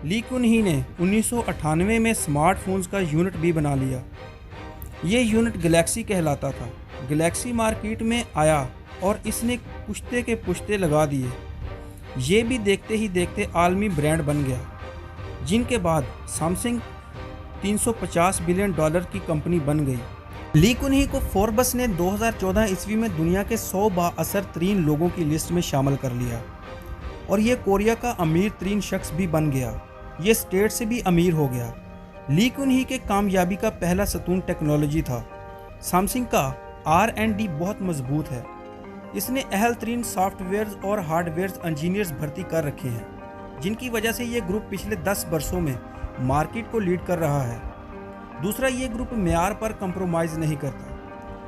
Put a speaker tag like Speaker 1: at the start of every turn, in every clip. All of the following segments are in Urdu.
Speaker 1: لی کن ہی نے 1998 میں اسمارٹ فونز کا یونٹ بھی بنا لیا۔ یہ یونٹ گلیکسی کہلاتا تھا۔ گلیکسی مارکیٹ میں آیا اور اس نے پشتے کے پشتے لگا دیے۔ یہ بھی دیکھتے ہی دیکھتے عالمی برانڈ بن گیا، جن کے بعد سیمسنگ $350 بلین کی کمپنی بن گئی۔ لی کن ہی کو فوربس نے 2014 عیسوی میں دنیا کے 100 بااثر ترین لوگوں کی لسٹ میں شامل کر لیا، اور یہ کوریا کا امیر ترین شخص بھی بن گیا۔ یہ اسٹیٹ سے بھی امیر ہو گیا۔ لی کن ہی کے کامیابی کا پہلا ستون ٹیکنالوجی تھا۔ سیمسنگ کا R&D بہت مضبوط ہے۔ اس نے اہل ترین سافٹ ویئرز اور ہارڈ ویئرز انجینئرز بھرتی کر رکھے ہیں، جن کی وجہ سے یہ گروپ پچھلے 10 برسوں میں مارکیٹ کو لیڈ کر رہا ہے۔ دوسرا، یہ گروپ معیار پر کمپرومائز نہیں کرتا۔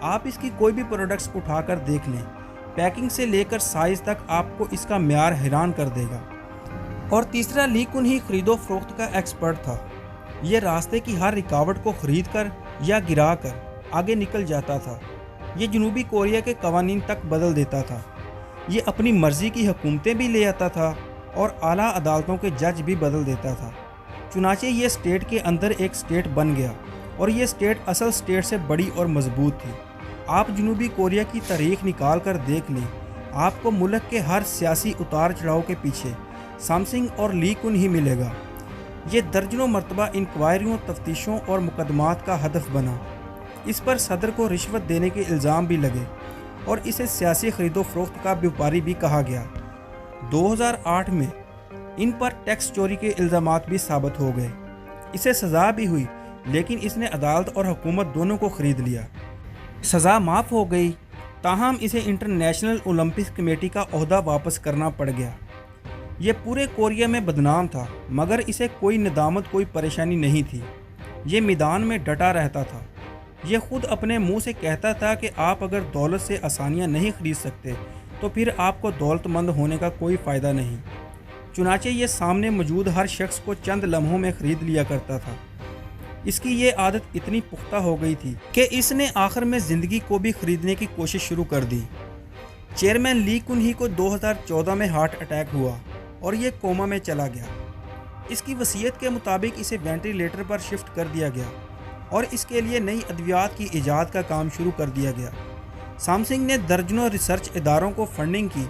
Speaker 1: آپ اس کی کوئی بھی پروڈکٹس اٹھا کر دیکھ لیں، پیکنگ سے لے کر سائز تک آپ کو اس کا معیار حیران کر دے گا۔ اور تیسرا، لی کن ہی خرید و فروخت کا ایکسپرٹ تھا۔ یہ راستے کی ہر رکاوٹ کو خرید کر یا گرا کر آگے نکل جاتا تھا۔ یہ جنوبی کوریا کے قوانین تک بدل دیتا تھا۔ یہ اپنی مرضی کی حکومتیں بھی لے آتا تھا اور اعلیٰ عدالتوں کے جج بھی بدل دیتا تھا۔ چنانچہ یہ اسٹیٹ کے اندر ایک اسٹیٹ بن گیا، اور یہ اسٹیٹ اصل اسٹیٹ سے بڑی اور مضبوط تھی۔ آپ جنوبی کوریا کی تاریخ نکال کر دیکھ لیں، آپ کو ملک کے ہر سیاسی اتار چڑھاؤ کے پیچھے سیمسنگ اور لی کن ہی ملے گا۔ یہ درجنوں مرتبہ انکوائریوں، تفتیشوں اور مقدمات کا ہدف بنا۔ اس پر صدر کو رشوت دینے کے الزام بھی لگے، اور اسے سیاسی خرید و فروخت کا بیوپاری بھی کہا گیا۔ 2008 میں ان پر ٹیکس چوری کے الزامات بھی ثابت ہو گئے۔ اسے سزا بھی ہوئی، لیکن اس نے عدالت اور حکومت دونوں کو خرید لیا۔ سزا معاف ہو گئی، تاہم اسے انٹرنیشنل اولمپک کمیٹی کا عہدہ واپس کرنا پڑ گیا۔ یہ پورے کوریا میں بدنام تھا، مگر اسے کوئی ندامت، کوئی پریشانی نہیں تھی۔ یہ میدان میں ڈٹا رہتا تھا۔ یہ خود اپنے منہ سے کہتا تھا کہ آپ اگر دولت سے آسانیاں نہیں خرید سکتے تو پھر آپ کو دولت مند ہونے کا کوئی فائدہ نہیں۔ چنانچہ یہ سامنے موجود ہر شخص کو چند لمحوں میں خرید لیا کرتا تھا۔ اس کی یہ عادت اتنی پختہ ہو گئی تھی کہ اس نے آخر میں زندگی کو بھی خریدنے کی کوشش شروع کر دی۔ چیئرمین لی کن ہی کو 2014 میں ہارٹ اٹیک ہوا اور یہ کوما میں چلا گیا۔ اس کی وصیت کے مطابق اسے وینٹیلیٹر پر شفٹ کر دیا گیا، اور اس کے لیے نئی ادویات کی ایجاد کا کام شروع کر دیا گیا۔ سیمسنگ نے درجنوں ریسرچ اداروں کو فنڈنگ کی،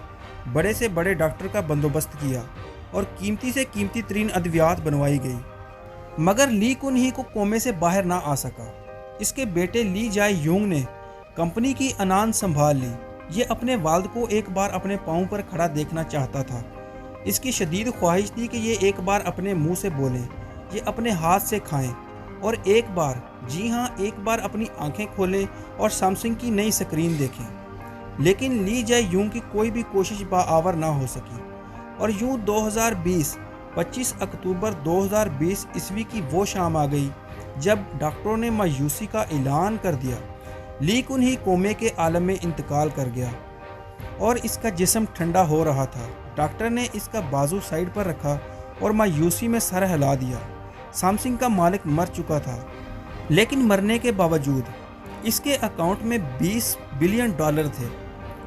Speaker 1: بڑے سے بڑے ڈاکٹر کا بندوبست کیا، اور قیمتی سے قیمتی ترین ادویات بنوائی گئی۔ مگر لی کن ہی کو کومے سے باہر نہ آ سکا۔ اس کے بیٹے لی جائے یونگ نے کمپنی کی انان سنبھال لی۔ یہ اپنے والد کو ایک بار اپنے پاؤں پر کھڑا دیکھنا چاہتا تھا۔ اس کی شدید خواہش تھی کہ یہ ایک بار اپنے منہ سے بولیں، یہ اپنے ہاتھ سے کھائیں، اور ایک بار، جی ہاں ایک بار اپنی آنکھیں کھولیں اور سیمسنگ کی نئی سکرین دیکھیں۔ لیکن لی جائے یونگ کی کوئی بھی کوشش باآور نہ ہو سکی، اور یوں 25 اکتوبر 2020 عیسوی کی وہ شام آ گئی جب ڈاکٹروں نے مایوسی کا اعلان کر دیا۔ لی کن ہی کومے کے عالم میں انتقال کر گیا، اور اس کا جسم ٹھنڈا ہو رہا تھا۔ ڈاکٹر نے اس کا بازو سائیڈ پر رکھا اور مایوسی میں سر ہلا دیا۔ سیمسنگ کا مالک مر چکا تھا، لیکن مرنے کے باوجود اس کے اکاؤنٹ میں $20 بلین تھے،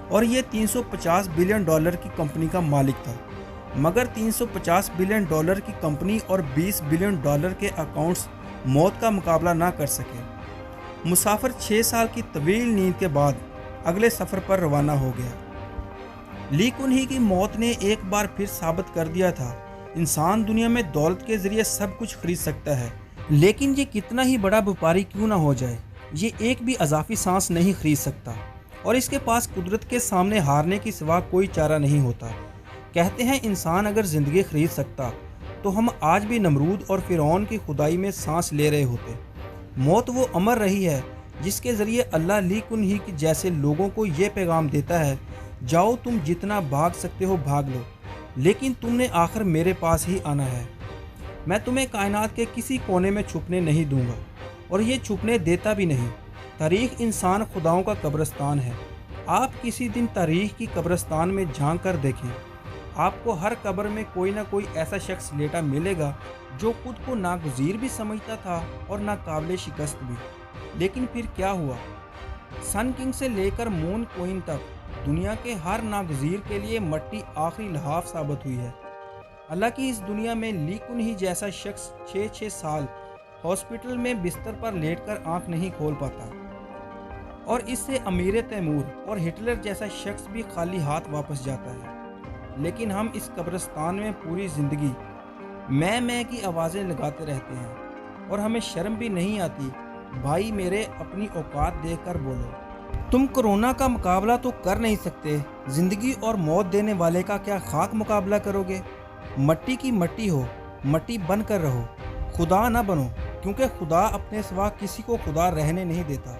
Speaker 1: اور یہ $350 بلین کی کمپنی کا مالک تھا۔ مگر $350 بلین کی کمپنی اور $20 بلین کے اکاؤنٹس موت کا مقابلہ نہ کر سکے۔ مسافر 6 سال کی طویل نیند کے بعد اگلے سفر پر روانہ ہو گیا۔ لی کن ہی کی موت نے ایک بار پھر ثابت کر دیا تھا، انسان دنیا میں دولت کے ذریعے سب کچھ خرید سکتا ہے، لیکن یہ کتنا ہی بڑا بیوپاری کیوں نہ ہو جائے، یہ ایک بھی اضافی سانس نہیں خرید سکتا، اور اس کے پاس قدرت کے سامنے ہارنے کی سوا کوئی چارہ نہیں ہوتا۔ کہتے ہیں انسان اگر زندگی خرید سکتا تو ہم آج بھی نمرود اور فرعون کی خدائی میں سانس لے رہے ہوتے۔ موت وہ امر رہی ہے جس کے ذریعے اللہ لی کن ہی جیسے لوگوں کو یہ پیغام دیتا ہے، جاؤ تم جتنا بھاگ سکتے ہو بھاگ لو، لیکن تم نے آخر میرے پاس ہی آنا ہے۔ میں تمہیں کائنات کے کسی کونے میں چھپنے نہیں دوں گا، اور یہ چھپنے دیتا بھی نہیں۔ تاریخ انسان خداؤں کا قبرستان ہے۔ آپ کسی دن تاریخ کی قبرستان میں جھانک کر دیکھیں، آپ کو ہر قبر میں کوئی نہ کوئی ایسا شخص لیٹا ملے گا جو خود کو ناگزیر بھی سمجھتا تھا اور ناقابل شکست بھی۔ لیکن پھر کیا ہوا؟ سن کنگ سے لے کر مون کوئن تک دنیا کے ہر ناگزیر کے لیے مٹی آخری لحاف ثابت ہوئی ہے۔ اللہ کی اس دنیا میں لی کن ہی جیسا شخص 6 سال ہاسپٹل میں بستر پر لیٹ کر آنکھ نہیں کھول پاتا، اور اس سے امیر تیمور اور ہٹلر جیسا شخص بھی خالی ہاتھ واپس جاتا ہے۔ لیکن ہم اس قبرستان میں پوری زندگی میں کی آوازیں لگاتے رہتے ہیں، اور ہمیں شرم بھی نہیں آتی۔ بھائی میرے، اپنی اوقات دیکھ کر بولو۔ تم کرونا کا مقابلہ تو کر نہیں سکتے، زندگی اور موت دینے والے کا کیا خاک مقابلہ کرو گے؟ مٹی کی مٹی ہو، مٹی بن کر رہو، خدا نہ بنو، کیونکہ خدا اپنے سوا کسی کو خدا رہنے نہیں دیتا۔